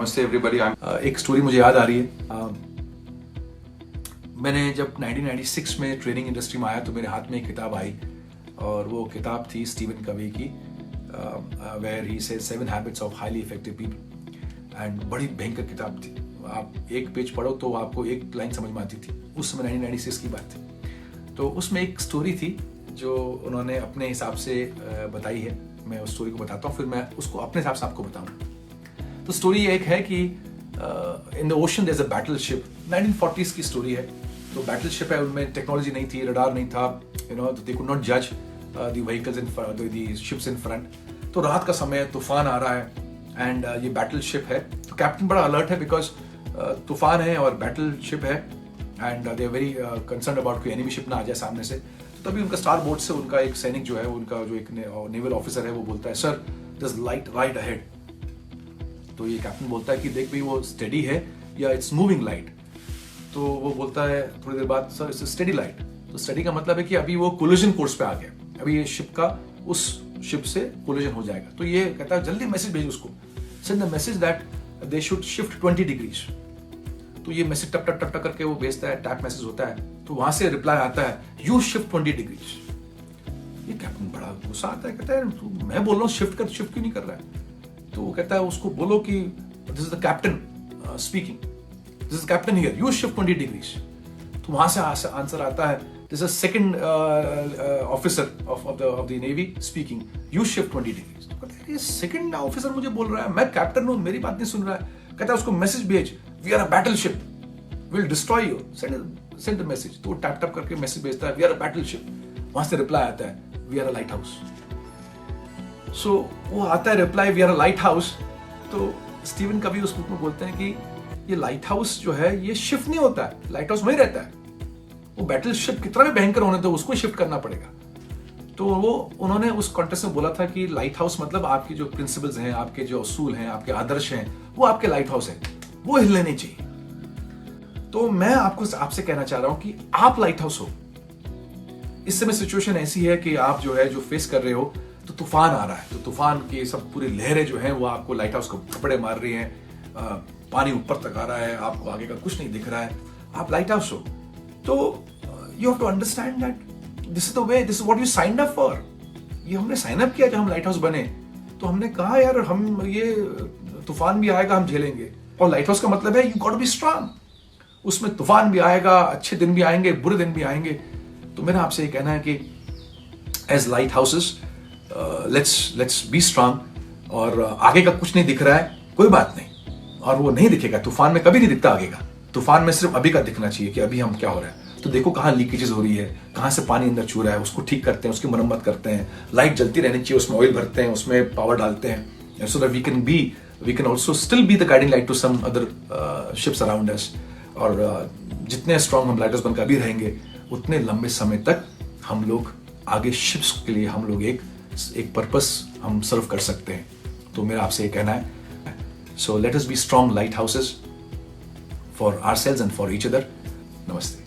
नमस्ते एवरीबॉडी। एक स्टोरी मुझे याद आ रही है। मैंने जब 1996 में ट्रेनिंग इंडस्ट्री में आया तो मेरे हाथ में एक किताब आई और वो किताब थी स्टीवन कवी की, where he said 7 habits of highly effective people. And बड़ी भयंकर किताब थी। आप एक पेज पढ़ो तो आपको एक लाइन समझ में आती थी। उस समय 1996 की बात थी। तो उसमें एक स्टोरी थी जो उन्होंने अपने हिसाब से बताई है। मैं उस स्टोरी को बताता हूँ, फिर मैं उसको अपने हिसाब से आपको बताऊँ। तो स्टोरी एक है कि in the ocean there is a battleship. 1940s की स्टोरी है। तो बैटल शिप है, उनमें टेक्नोलॉजी नहीं थी, रडार नहीं था, दे कुड नॉट जज the vehicles in the ships in front. तो रात का समय है, तूफान आ रहा है एंड ये बैटल शिप है। तो कैप्टन बड़ा अलर्ट है बिकॉज तूफान है और बैटल शिप है and they are very concern about कोई एनिमी शिप ना आ जाए सामने से। तो तभी उनका स्टार बोर्ड से उनका एक सैनिक जो है, उनका जो एक नेवल ऑफिसर है, वो बोलता है, sir there is light right ahead. तो ये कैप्टन बोलता है कि देख भाई वो स्टेडी है या इट्स मूविंग लाइट। तो वो बोलता है थोड़ी देर बाद, सर इट्स स्टेडी लाइट। तो स्टेडी का मतलब है कि अभी वो कोलिजन कोर्स पे आ गया, अभी ये शिप का उस शिप से कोलिजन हो जाएगा। तो ये कहता है जल्दी मैसेज भेज उसको, send the message that they should shift 20 degrees. तो ये मैसेज टप टप टप टप करके वो भेजता है, टैप मैसेज होता है। तो वहां से रिप्लाई आता है, यू शिफ्ट 20 डिग्रीज। ये कैप्टन बड़ा गुस्सा आता है, कहता है मैं बोल रहा हूँ शिफ्ट कर, शिफ्ट क्यों नहीं कर रहा है। तो वो कहता है उसको बोलो कि this is the captain speaking, this is captain here, you shift 20 degrees. तो वहां से आंसर आता है, this is second officer of the navy speaking, you shift 20 degrees. तो कहता है ये सेकंड ऑफिसर मुझे बोल रहा है, मैं कैप्टन हूं, मेरी बात नहीं सुन रहा है। कहता है उसको मैसेज भेज, we are a battleship, will destroy you, send the message. तो टैप टैप करके मैसेज भेजता है, we are a battleship. वहां से रिप्लाई आता है, we are a lighthouse. So वो आता है reply, we are a lighthouse. तो स्टीवन कभी उस बुक में बोलते हैं कि ये लाइट हाउस जो है ये शिफ्ट नहीं होता है, लाइट हाउस वहीं रहता है। वो बैटल शिप कितना भी भयंकर होने तो उसको शिफ्ट करना पड़ेगा। तो वो उन्होंने उस कॉन्टेक्स्ट में बोला था कि लाइट हाउस मतलब आपकी जो प्रिंसिपल्स हैं, आपके जो असूल हैं, आपके आदर्श हैं, वो आपके लाइट हाउस है, वो हिलने नहीं चाहिए। तो मैं आपसे कहना चाह रहा हूं कि आप लाइट हाउस हो। इस समय सिचुएशन ऐसी है कि आप जो है जो फेस कर रहे हो, तो तूफान आ रहा है, तो तूफान की सब पूरी लहरें जो हैं वो आपको लाइट हाउस को थपड़े मार रही हैं, पानी ऊपर तक आ रहा है, आपको आगे का कुछ नहीं दिख रहा है, आप लाइट हाउस हो। तो you have to understand that this is the way, this is what you signed up for. ये हमने साइन अप किया जब हम लाइट हाउस बने, तो हमने कहा यार हम ये तूफान भी आएगा हम झेलेंगे। और लाइट हाउस का मतलब है you got to be strong. उसमें तूफान भी आएगा, अच्छे दिन भी आएंगे, बुरे दिन भी आएंगे। तो मेरा आपसे ये कहना है कि as light houses let's be strong. और आगे का कुछ नहीं दिख रहा है, कोई बात नहीं, और वो नहीं दिखेगा, तूफान में कभी नहीं दिखता आगे का। तूफान में सिर्फ अभी का दिखना चाहिए कि अभी हम क्या हो रहा है। तो देखो कहाँ लीकेजेस हो रही है, कहाँ से पानी अंदर छू रहा है, उसको ठीक करते हैं, उसकी मरम्मत करते हैं। लाइट जलती रहनी चाहिए, उसमें ऑयल भरते हैं, उसमें पावर डालते हैं, so that we can also still be the guiding light to some other ships around us. और जितने स्ट्रांग हम लाइटर्स बनकर अभी रहेंगे, उतने लंबे समय तक हम लोग आगे शिप्स के लिए हम लोग एक पर्पस हम सर्व कर सकते हैं। तो मेरा आपसे ये कहना है, so let us B strong light houses for ourselves and for each other. नमस्ते।